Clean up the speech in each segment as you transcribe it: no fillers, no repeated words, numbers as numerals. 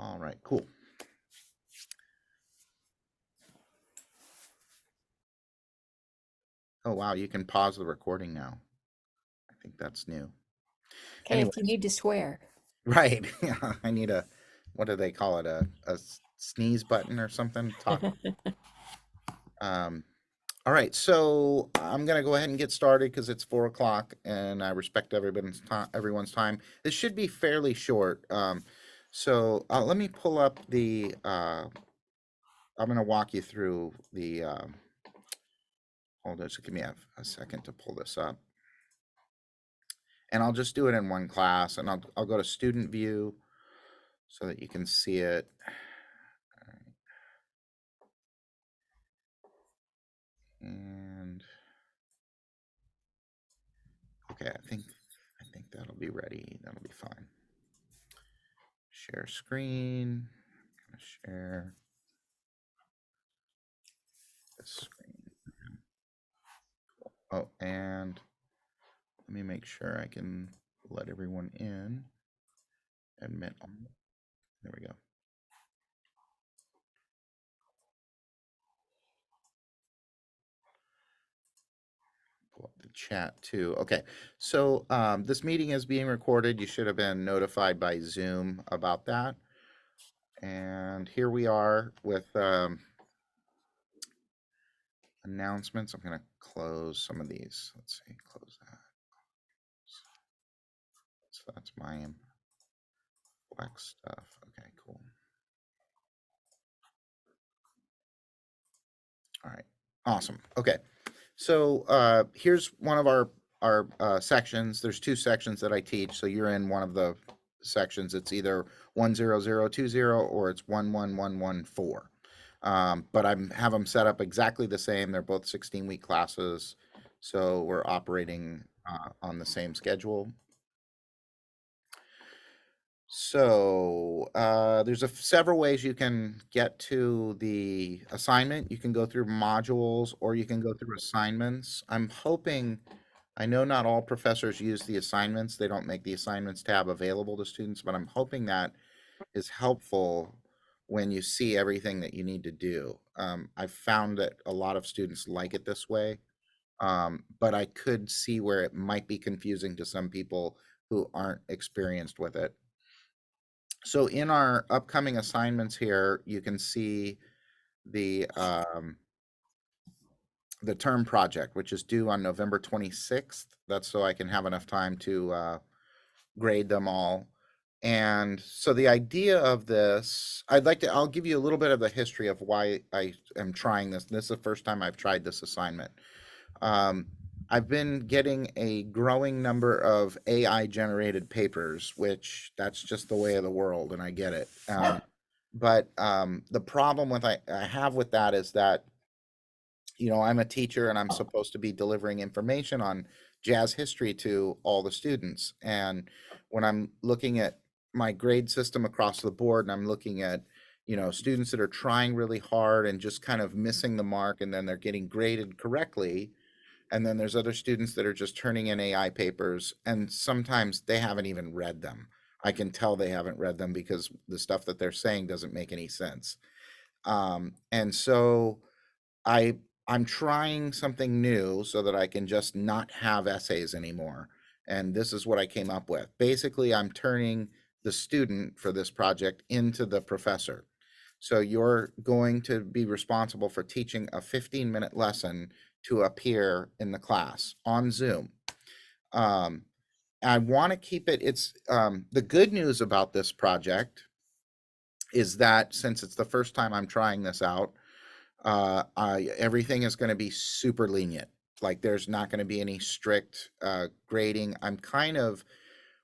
All right, cool. Oh, wow, you can pause the recording now. I think that's new. Okay, Anyway, if you need to swear. right. Yeah, I need a, what do they call it? A sneeze button or something? Talk. Um, all right, so I'm gonna go ahead and get started because it's 4 o'clock and I respect everyone's time. This should be fairly short. So let me pull up I'm gonna walk you through hold on, so give me a second to pull this up. And I'll just do it in one class, and I'll go to student view so that you can see it. And okay, I think that'll be ready. That'll be fine. Share screen. I'm gonna share this screen. Oh, and let me make sure I can let everyone in. Admit all. There we go. Pull up the chat too. Okay, so this meeting is being recorded. You should have been notified by Zoom about that. And here we are with announcements. I'm going to close some of these. Let's see, close that. So that's my flex stuff. Okay, cool. All right, awesome. Okay, so here's one of our sections. There's two sections that I teach. So you're in one of the sections. It's either 10020 or it's 11114. But I have them set up exactly the same. They're both 16-week classes, so we're operating on the same schedule. So there's several ways you can get to the assignment. You can go through modules or you can go through assignments. I'm hoping, I know not all professors use the assignments. They don't make the assignments tab available to students, but I'm hoping that is helpful when you see everything that you need to do. I've found that a lot of students like it this way, but I could see where it might be confusing to some people who aren't experienced with it. So in our upcoming assignments here, you can see the term project, which is due on November 26th. That's so I can have enough time to grade them all. And so the idea of this, I'll give you a little bit of the history of why I am trying this. This is the first time I've tried this assignment. Um, I've been getting a growing number of AI generated papers, which that's just the way of the world, and I get it. But the problem I have with that is that, I'm a teacher and I'm supposed to be delivering information on jazz history to all the students. And when I'm looking at my grade system across the board and I'm looking at, students that are trying really hard and just kind of missing the mark and then they're getting graded correctly, and then there's other students that are just turning in AI papers, and sometimes they haven't even read them. I can tell they haven't read them because the stuff that they're saying doesn't make any sense. And so I I'm trying something new so that I can just not have essays anymore. And this is what I came up with. Basically, I'm turning the student for this project into the professor. So you're going to be responsible for teaching a 15-minute lesson to appear in the class on Zoom. Um, I want to keep it's the good news about this project is that since it's the first time I'm trying this out, everything is going to be super lenient. Like there's not going to be any strict grading. I'm kind of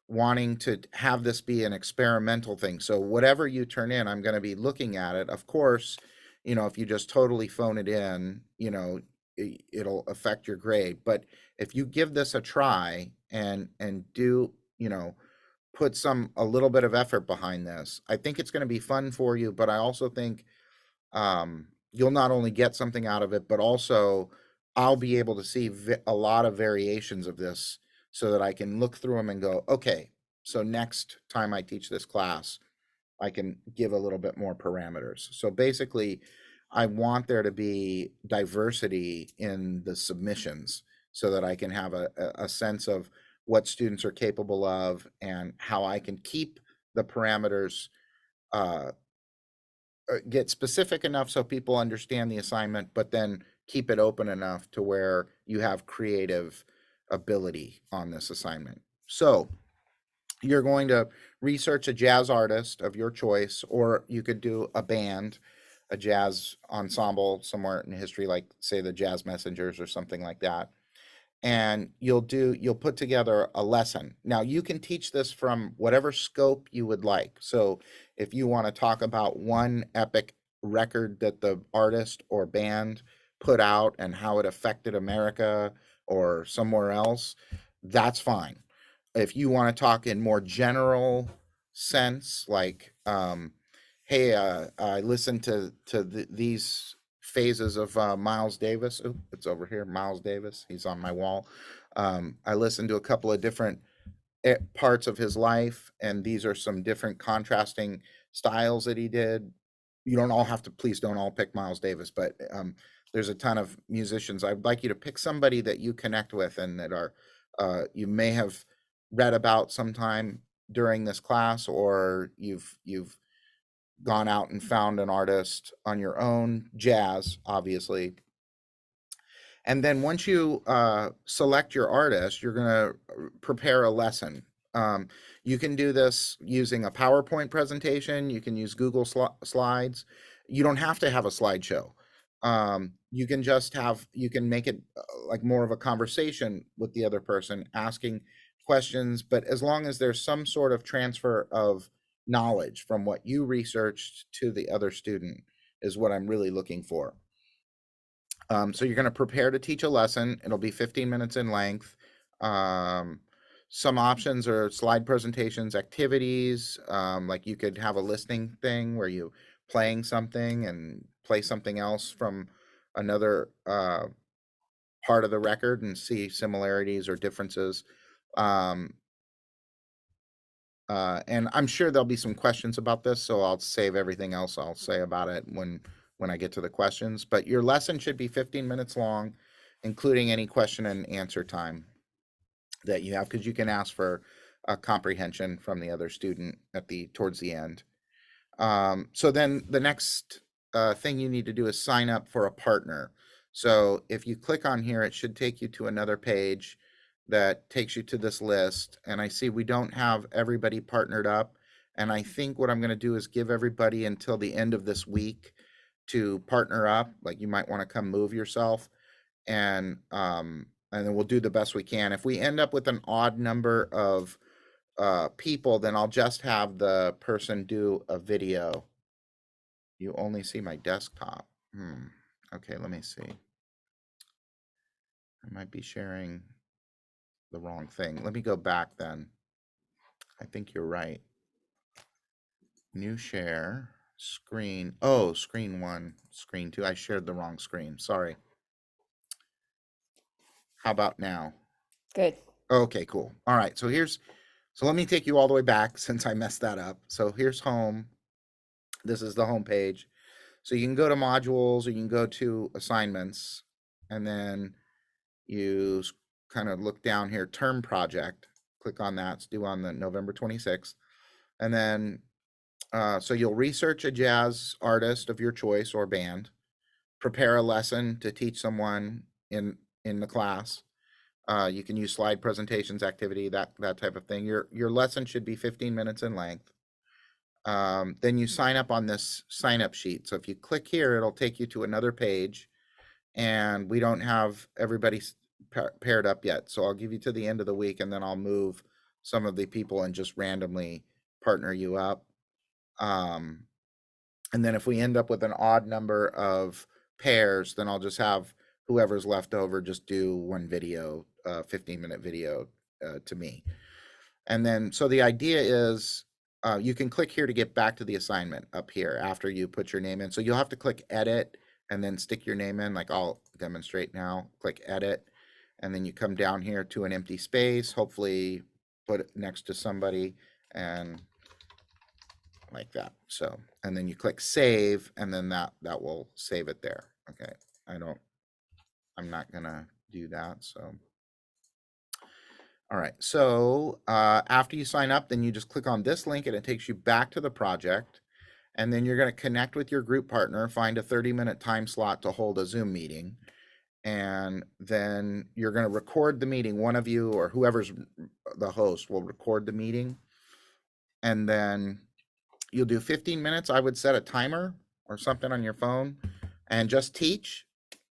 wanting to have this be an experimental thing. So whatever you turn in, I'm going to be looking at it. Of course, if you just totally phone it in, it'll affect your grade. But if you give this a try and do, put a little bit of effort behind this, I think it's going to be fun for you. But I also think you'll not only get something out of it, but also I'll be able to see a lot of variations of this so that I can look through them and go, okay, so next time I teach this class, I can give a little bit more parameters. So basically, I want there to be diversity in the submissions so that I can have a sense of what students are capable of and how I can keep the parameters, uh, get specific enough so people understand the assignment, but then keep it open enough to where you have creative ability on this assignment. So you're going to research a jazz artist of your choice, or you could do a band, a jazz ensemble somewhere in history, like say the Jazz Messengers or something like that. And you'll put together a lesson. Now you can teach this from whatever scope you would like. So if you want to talk about one epic record that the artist or band put out and how it affected America or somewhere else, that's fine. If you want to talk in more general sense, like, hey, I listened to these phases of Miles Davis. Oh, it's over here, Miles Davis. He's on my wall. I listened to a couple of different parts of his life, and these are some different contrasting styles that he did. You don't all have to, please don't all pick Miles Davis, but there's a ton of musicians. I'd like you to pick somebody that you connect with and that are, you may have read about sometime during this class, or you've gone out and found an artist on your own, jazz, obviously. And then once you select your artist, you're going to prepare a lesson. You can do this using a PowerPoint presentation. You can use Google Slides. You don't have to have a slideshow. You can just have, you can make it like more of a conversation with the other person, asking questions, but as long as there's some sort of transfer of knowledge from what you researched to the other student is what I'm really looking for. So you're going to prepare to teach a lesson. It'll be 15 minutes in length. Um, some options are slide presentations, activities. Like you could have a listening thing where you playing something and play something else from another part of the record and see similarities or differences. Um, and I'm sure there'll be some questions about this, so I'll save everything else I'll say about it when I get to the questions. But your lesson should be 15 minutes long, including any question and answer time that you have, because you can ask for a comprehension from the other student at the towards the end. So then the next thing you need to do is sign up for a partner. So if you click on here, it should take you to another page that takes you to this list. And I see we don't have everybody partnered up. And I think what I'm going to do is give everybody until the end of this week to partner up. Like you might want to come move yourself, and then we'll do the best we can. If we end up with an odd number of people, then I'll just have the person do a video. You only see my desktop. Okay, let me see. I might be sharing the wrong thing. Let me go back then. I think you're right. New share, screen. Oh, screen 1, screen 2. I shared the wrong screen. Sorry. How about now? Good. Okay, cool. All right, so let me take you all the way back since I messed that up. So here's home. This is the home page. So you can go to modules or you can go to assignments, and then you kind of look down here, term project, click on that. It's due on the November 26th. And then, so you'll research a jazz artist of your choice or band, prepare a lesson to teach someone in the class. You can use slide presentations, activity, that type of thing. Your lesson should be 15 minutes in length. Then you sign up on this sign up sheet. So if you click here, it'll take you to another page, and we don't have everybody paired up yet. So I'll give you to the end of the week, and then I'll move some of the people and just randomly partner you up. And then if we end up with an odd number of pairs, then I'll just have whoever's left over just do one video, 15-minute video to me. And then, so the idea is you can click here to get back to the assignment up here after you put your name in. So you'll have to click edit and then stick your name in, like I'll demonstrate now. Click edit, and then you come down here to an empty space, hopefully put it next to somebody, and like that. So, and then you click save, and then that will save it there. Okay, I'm not gonna do that. So, all right. So after you sign up, then you just click on this link, and it takes you back to the project. And then you're going to connect with your group partner, find a 30-minute time slot to hold a Zoom meeting. And then you're going to record the meeting. One of you or whoever's the host will record the meeting. And then you'll do 15 minutes. I would set a timer or something on your phone and just teach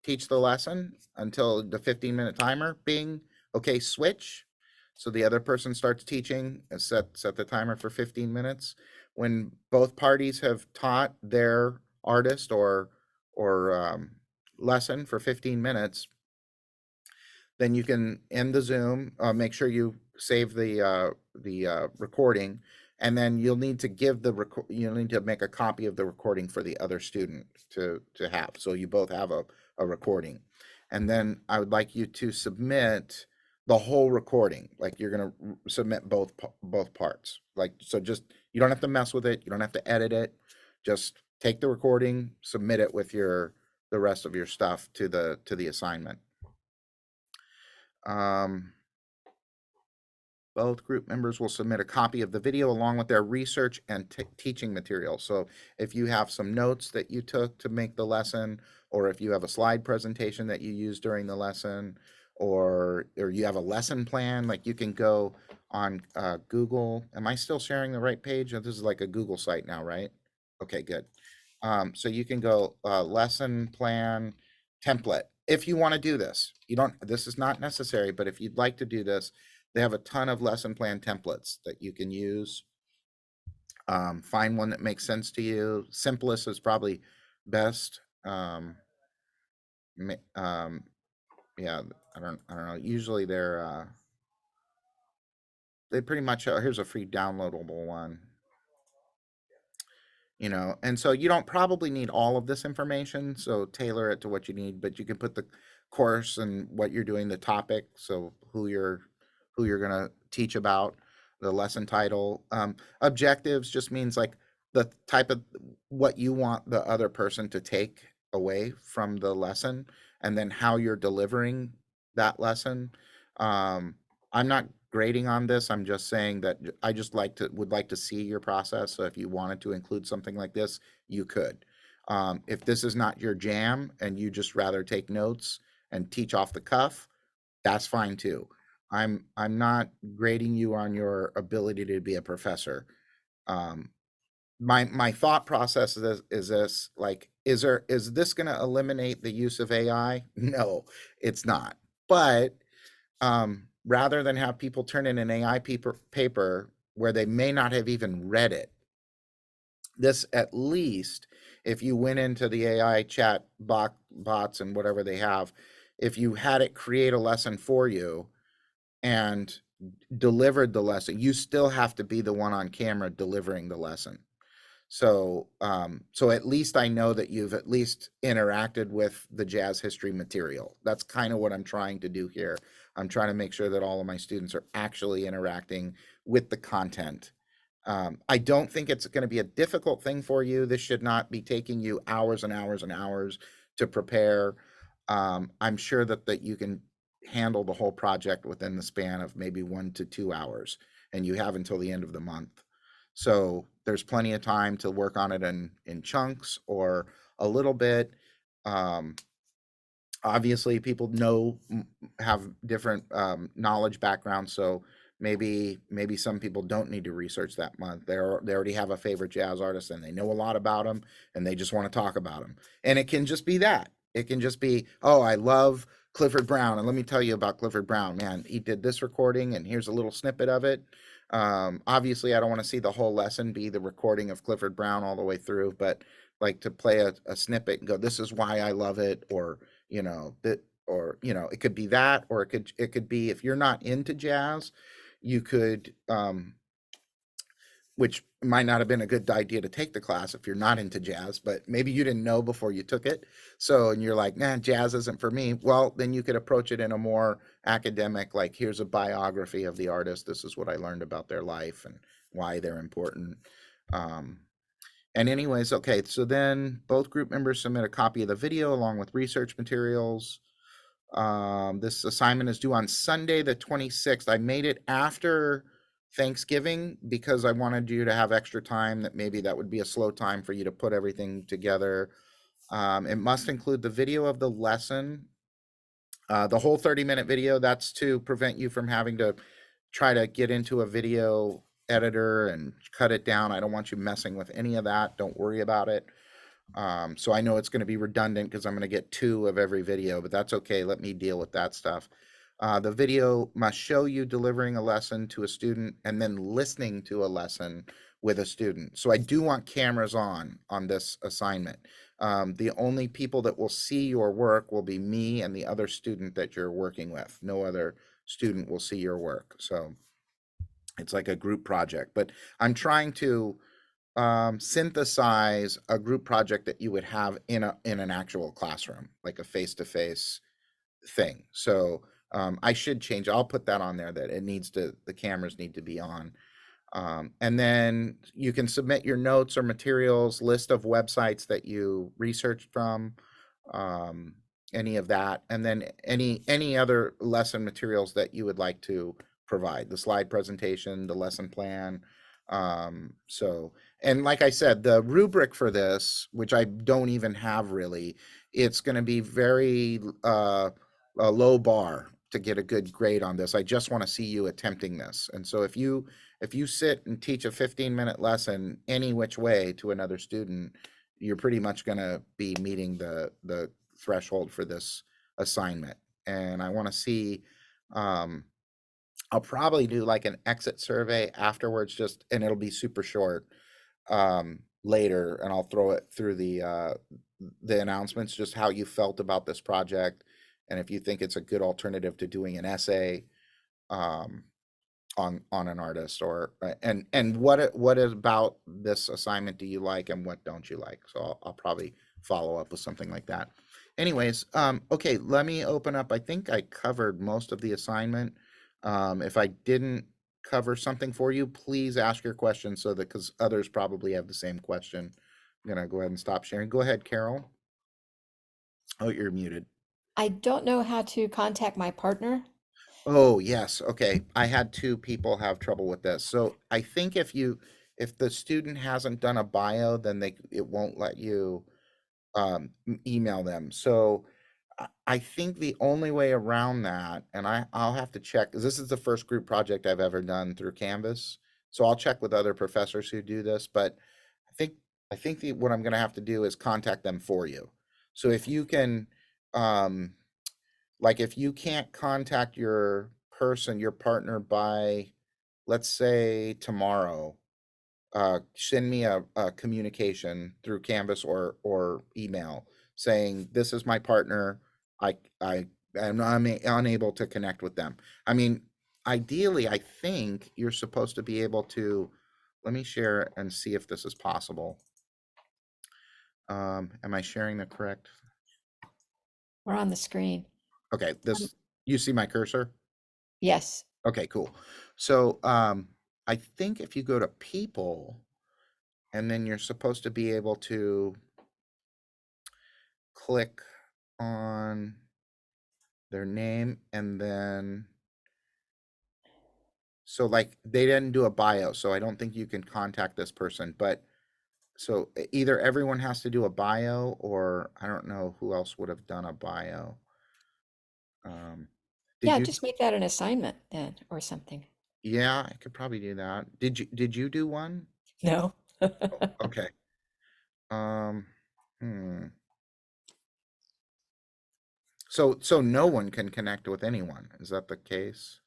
the lesson until the 15-minute timer, bing, okay, switch. So the other person starts teaching, set the timer for 15 minutes. When both parties have taught their artist or lesson for 15 minutes, then you can end the Zoom. Make sure you save the recording, and then you'll need to you'll need to make a copy of the recording for the other student to have, so you both have a recording. And then I would like you to submit the whole recording, like you're going to submit both parts. Like, so just, you don't have to mess with it, you don't have to edit it, just take the recording, submit it with the rest of your stuff to the assignment. Both group members will submit a copy of the video along with their research and teaching material. So if you have some notes that you took to make the lesson, or if you have a slide presentation that you use during the lesson, or you have a lesson plan, like you can go on Google. Am I still sharing the right page? This is like a Google site now, right? Okay, good. So you can go lesson plan template. If you want to do this, this is not necessary, but if you'd like to do this, they have a ton of lesson plan templates that you can use. Find one that makes sense to you. Simplest is probably best. Yeah, I don't know. Usually they pretty much, here's a free downloadable one. And so you don't probably need all of this information, so tailor it to what you need, but you can put the course and what you're doing, the topic, so who you're going to teach about, the lesson title. Objectives just means like the type of what you want the other person to take away from the lesson, and then how you're delivering that lesson. I'm not grading on this. I'm just saying that I just would like to see your process. So if you wanted to include something like this, you could. If this is not your jam and you just rather take notes and teach off the cuff, that's fine too. I'm not grading you on your ability to be a professor. My thought process is this, like, is this going to eliminate the use of AI? No, it's not. But rather than have people turn in an AI paper where they may not have even read it, this, at least, if you went into the AI chat bots and whatever they have, if you had it create a lesson for you and delivered the lesson, you still have to be the one on camera delivering the lesson. So, so at least I know that you've at least interacted with the jazz history material. That's kind of what I'm trying to do here. I'm trying to make sure that all of my students are actually interacting with the content. I don't think it's going to be a difficult thing for you. This should not be taking you hours and hours and hours to prepare. I'm sure that you can handle the whole project within the span of maybe 1 to 2 hours, and you have until the end of the month. So there's plenty of time to work on it in chunks or a little bit. Obviously, people have different knowledge backgrounds, so maybe some people don't need to research that month. They already have a favorite jazz artist and they know a lot about them, and they just want to talk about them. And it can just be that. It can just be, oh, I love Clifford Brown, and let me tell you about Clifford Brown. Man, he did this recording, and here's a little snippet of it. Obviously, I don't want to see the whole lesson be the recording of Clifford Brown all the way through, but like to play a snippet and go, this is why I love it, or that, or it could be that, or it could be, if you're not into jazz, you could, which might not have been a good idea to take the class if you're not into jazz, but maybe you didn't know before you took it. So, and you're like, nah, jazz isn't for me. Well, then you could approach it in a more academic, like, here's a biography of the artist. This is what I learned about their life and why they're important. Um, and anyways, okay, so then both group members submit a copy of the video along with research materials. This assignment is due on Sunday, the 26th. I made it after Thanksgiving because I wanted you to have extra time, that maybe that would be a slow time for you to put everything together. It must include the video of the lesson, the whole 30-minute video. That's to prevent you from having to try to get into a video editor and cut it down. I don't want you messing with any of that. Don't worry about it. So I know it's going to be redundant because I'm going to get 2 of every video, but that's okay. Let me deal with that stuff. The video must show you delivering a lesson to a student and then listening to a lesson with a student. So I do want cameras on this assignment. The only people that will see your work will be me and the other student that you're working with. No other student will see your work. So it's like a group project, but I'm trying to synthesize a group project that you would have in an actual classroom, like a face-to-face thing. So I should change. I'll put that on there, that the cameras need to be on. And then you can submit your notes or materials, list of websites that you researched from, um, any of that, and then any other lesson materials that you would like to provide, the slide presentation, the lesson plan. So, and like I said, the rubric for this, which I don't even have really, it's going to be very a low bar to get a good grade on this. I just want to see you attempting this. And so if you sit and teach a 15-minute lesson any which way to another student, you're pretty much going to be meeting the threshold for this assignment. And I want to see, I'll probably do like an exit survey afterwards, and it'll be super short, later, and I'll throw it through the announcements, just how you felt about this project, and if you think it's a good alternative to doing an essay, um, on an artist, or and what about this assignment do you like and what don't you like? So I'll probably follow up with something like that. Anyways, okay, let me open up. I think I covered most of the assignment. If I didn't cover something for you, please ask your question, so that, because others probably have the same question. I'm gonna go ahead and stop sharing. Go ahead, Carol. Oh, you're muted. I don't know how to contact my partner. Oh, yes. Okay. I had 2 people have trouble with this. So I think if the student hasn't done a bio, then it won't let you email them. So I think the only way around that, and I'll have to check, because this is the first group project I've ever done through Canvas. So I'll check with other professors who do this, but I think what I'm going to have to do is contact them for you. So if you can, um, like, if you can't contact your partner by, let's say, tomorrow, send me a communication through Canvas or email saying, this is my partner. I am unable to connect with them. I mean, ideally, I think you're supposed to be able to, let me share and see if this is possible. Am I sharing the correct? We're on the screen. Okay, Um, you see my cursor? Yes. Okay, cool. So, I think if you go to people, and then you're supposed to be able to click on their name, and then, so like they didn't do a bio, so I don't think you can contact this person, but so either everyone has to do a bio, or I don't know who else would have done a bio. Um, did Yeah, you? just make that an assignment then or something. Yeah, I could probably do that. Did you do one? No. Okay. Um, hmm. So no one can connect with anyone. Is that the case?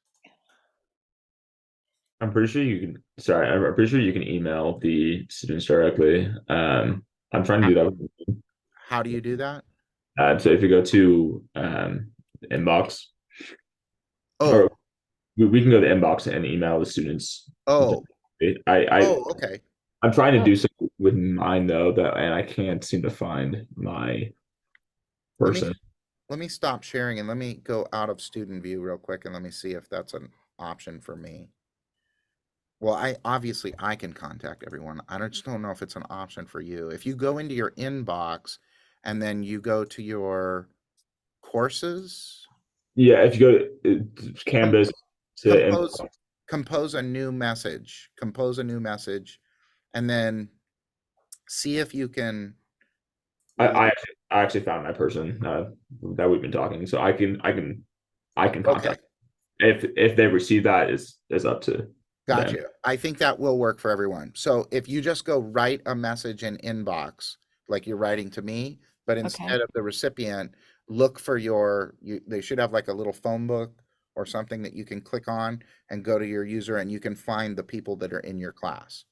I'm pretty sure you can. Sorry, I'm pretty sure you can email the students directly. I'm trying to How, do that. how do you do that? So if you go to inbox, or Oh, we can go to inbox and email the students. oh, directly. okay. I'm trying to Oh, do something with mine though, and I can't seem to find my Let me person. let me stop sharing and let me go out of student view real quick, and let me see if that's an option for me. Well, I can contact everyone. I just don't know if it's an option for you. If you go into your inbox and then you go to your courses, Yeah, if you go to com- Canvas to compose compose a new message. Compose a new message, and then see if you can. I actually found that person that we've been talking, so I can Okay, contact. If they receive that is up to them. gotcha. I think that will work for everyone. So if you just go write a message in inbox, like you're writing to me, but Okay. instead of the recipient, look for they should have like a little phone book or something that you can click on and go to your user and you can find the people that are in your class.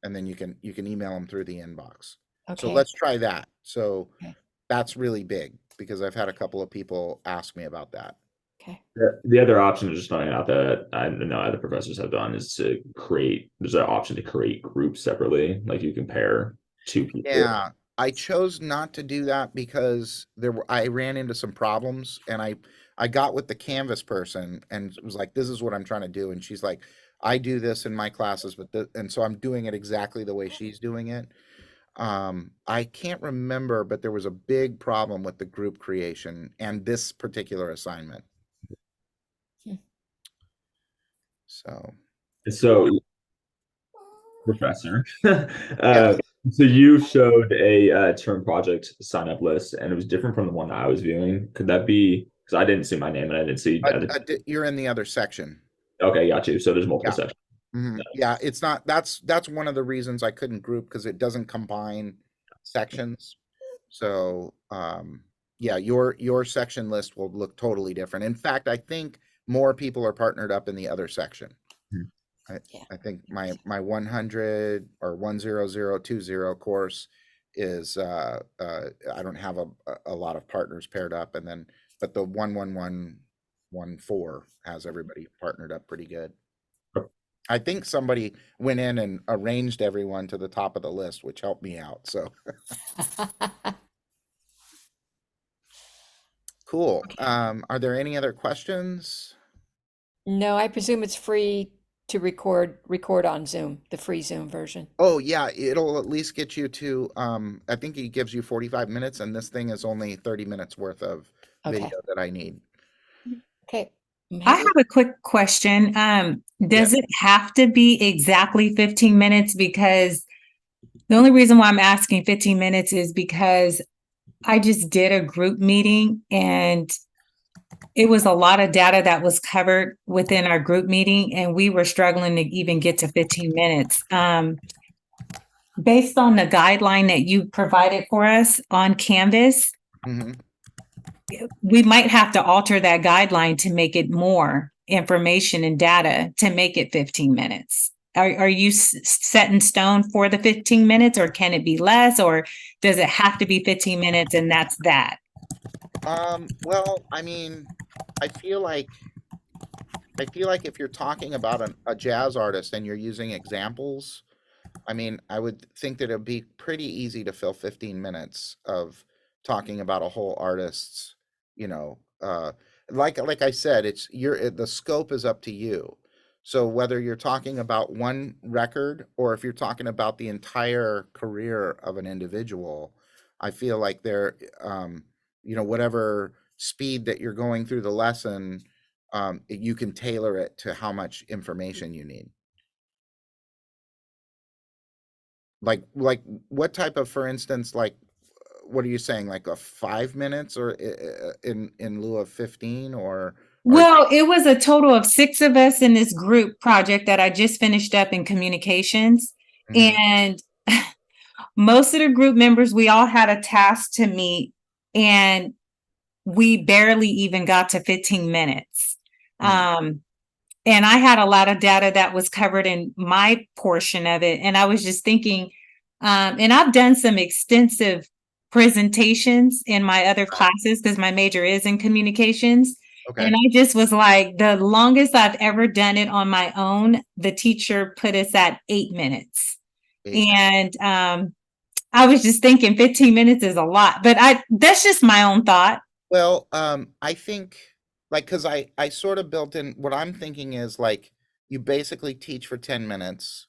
And then you can email them through the inbox. So Okay. let's try that. So Okay. that's really big because I've had a couple of people ask me about that. Okay. The other option is just finding out that I know other professors have done is to create. There's an option to create groups separately, like you compare two people. Yeah, I chose not to do that because I ran into some problems and I got with the Canvas person and was like, this is what I'm trying to do. And she's like, I do this in my classes, and so I'm doing it exactly the way she's doing it. I can't remember, but there was a big problem with the group creation and this particular assignment. Hmm. So, So, professor, yeah, so you showed a term project sign up list, and it was different from the one that I was viewing. Could that be because I didn't see my name and I didn't see other? you're in the other section. Okay, got you. So there's multiple Yeah. sections. Yeah, it's not that's one of the reasons I couldn't group because it doesn't combine sections. So, yeah, your section list will look totally different. In fact, I think more people are partnered up in the other section. I, Yeah. I think my 100 or 10020 course is I don't have a lot of partners paired up, and then but the 11114 has everybody partnered up pretty good. I think somebody went in and arranged everyone to the top of the list, which helped me out. So cool. Are there any other questions? No, I presume it's free to record on Zoom, the free Zoom version. Oh yeah, it'll at least get you to I think it gives you 45 minutes and this thing is only 30 minutes worth of Okay. video that I need. Okay. I'm I happy. have a quick question. Yeah. Does it have to be exactly 15 minutes? Because the only reason why I'm asking 15 minutes is because I just did a group meeting and it was a lot of data that was covered within our group meeting, and we were struggling to even get to 15 minutes. Based on the guideline that you provided for us on Canvas, hmm we might have to alter that guideline to make it more information and data to make it 15 minutes. Are you set in stone for the 15 minutes, or can it be less, or does it have to be 15 minutes and that's that? Well, I mean, I feel like if you're talking about a jazz artist and you're using examples, I mean, I would think that it'd be pretty easy to fill 15 minutes of talking about a whole artist's, you know, like I said, the scope is up to you. So whether you're talking about one record or if you're talking about the entire career of an individual, I feel like whatever speed that you're going through the lesson, you can tailor it to how much information you need. Like what type of, for instance, like what are you saying, like a 5 minutes or in lieu of 15 or Well, it was a total of 6 of us in this group project that I just finished up in communications. Mhm, And most of the group members, we all had a task to meet, and we barely even got to 15 minutes. mhm. And I had a lot of data that was covered in my portion of it. And I was just thinking, and I've done some extensive presentations in my other classes because my major is in communications. Okay. And I just was like, the longest I've ever done it on my own, the teacher put us at 8 minutes. 8 minutes. And I was just thinking 15 minutes is a lot, but that's just my own thought. Well, I think like because I sort of built in what I'm thinking is like you basically teach for 10 minutes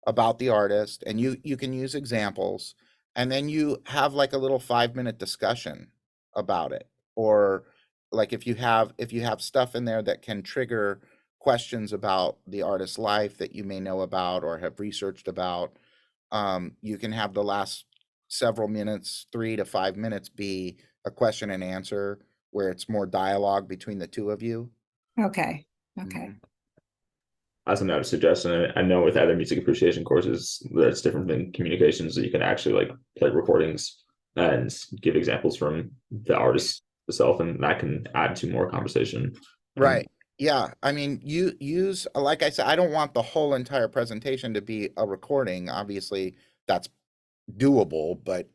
about the artist, and you can use examples, and then you have like a little 5-minute discussion about it. Or like if you have stuff in there that can trigger questions about the artist's life that you may know about or have researched about, you can have the last several minutes, 3 to 5 minutes, be a question and answer where it's more dialogue between the two of you. Okay. Okay. Mhm. That's another suggestion. I know with other music appreciation courses, that's different than communications. So you can actually like play recordings and give examples from the artist itself, and that can add to more conversation. Right. Yeah. I mean, you use, like I said, I don't want the whole entire presentation to be a recording. Obviously, that's doable, but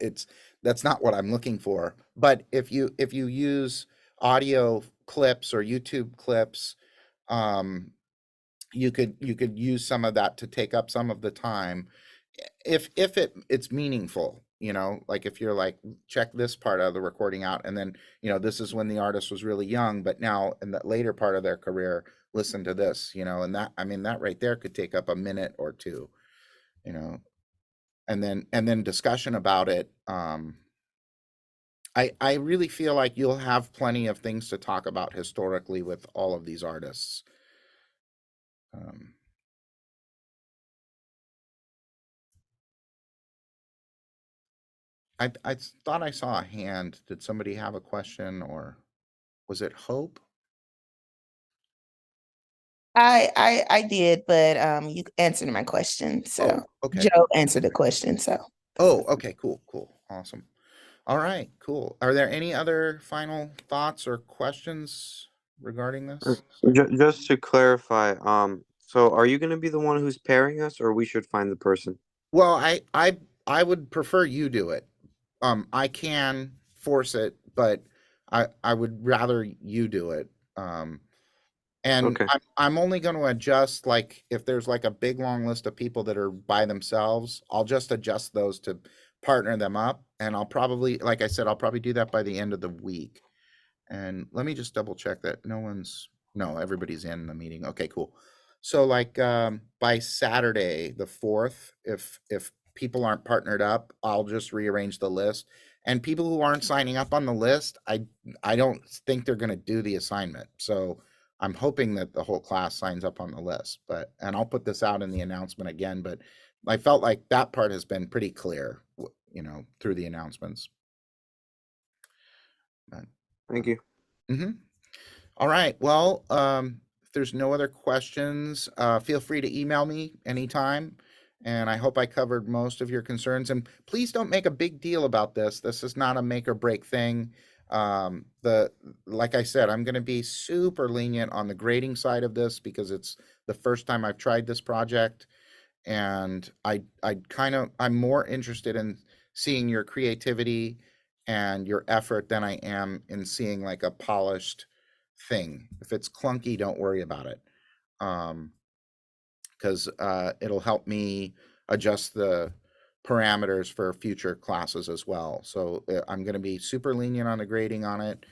that's not what I'm looking for. But if you use audio clips or YouTube clips, you could use some of that to take up some of the time if it's meaningful, like if you're like, check this part of the recording out, and then this is when the artist was really young, but now in the later part of their career, listen to this, and that, I mean, that right there could take up a minute or two, and then discussion about it. I really feel like you'll have plenty of things to talk about historically with all of these artists. I thought I saw a hand. Did somebody have a question, or was it Hope? I did, but you answered my question. So Oh, okay. Joe answered the question. So Oh, okay, cool, awesome. All right, cool. Are there any other final thoughts or questions regarding this? Just to clarify, so are you going to be the one who's pairing us, or we should find the person? Well, I would prefer you do it. I can force it, but I would rather you do it. And Okay. I'm only going to adjust, like if there's like a big long list of people that are by themselves, I'll just adjust those to partner them up, and I'll probably, like I said, I'll probably do that by the end of the week. And let me just double check that no, everybody's in the meeting. Okay, cool. So like by Saturday the 4th, if people aren't partnered up, I'll just rearrange the list. And people who aren't signing up on the list, I don't think they're going to do the assignment. So I'm hoping that the whole class signs up on the list. And I'll put this out in the announcement again, but I felt like that part has been pretty clear, through the announcements. Thank you. Mm-hmm. All right. Well, if there's no other questions, feel free to email me anytime. And I hope I covered most of your concerns. And please don't make a big deal about this. This is not a make or break thing. Like I said, I'm going to be super lenient on the grading side of this because it's the first time I've tried this project. And I'm more interested in seeing your creativity and your effort than I am in seeing like a polished thing. If it's clunky, don't worry about it. Because it'll help me adjust the parameters for future classes as well. So I'm going to be super lenient on the grading on it.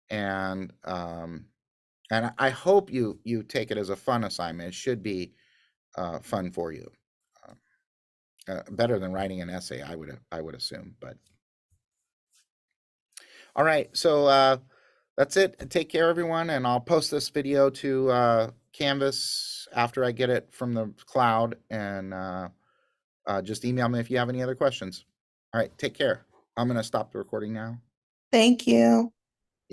And I hope you take it as a fun assignment. It should be fun for you. Better than writing an essay, I would assume. But all right, so that's it. Take care, everyone, and I'll post this video to Canvas after I get it from the cloud, and just email me if you have any other questions. All right, take care. I'm going to stop the recording now. thank you.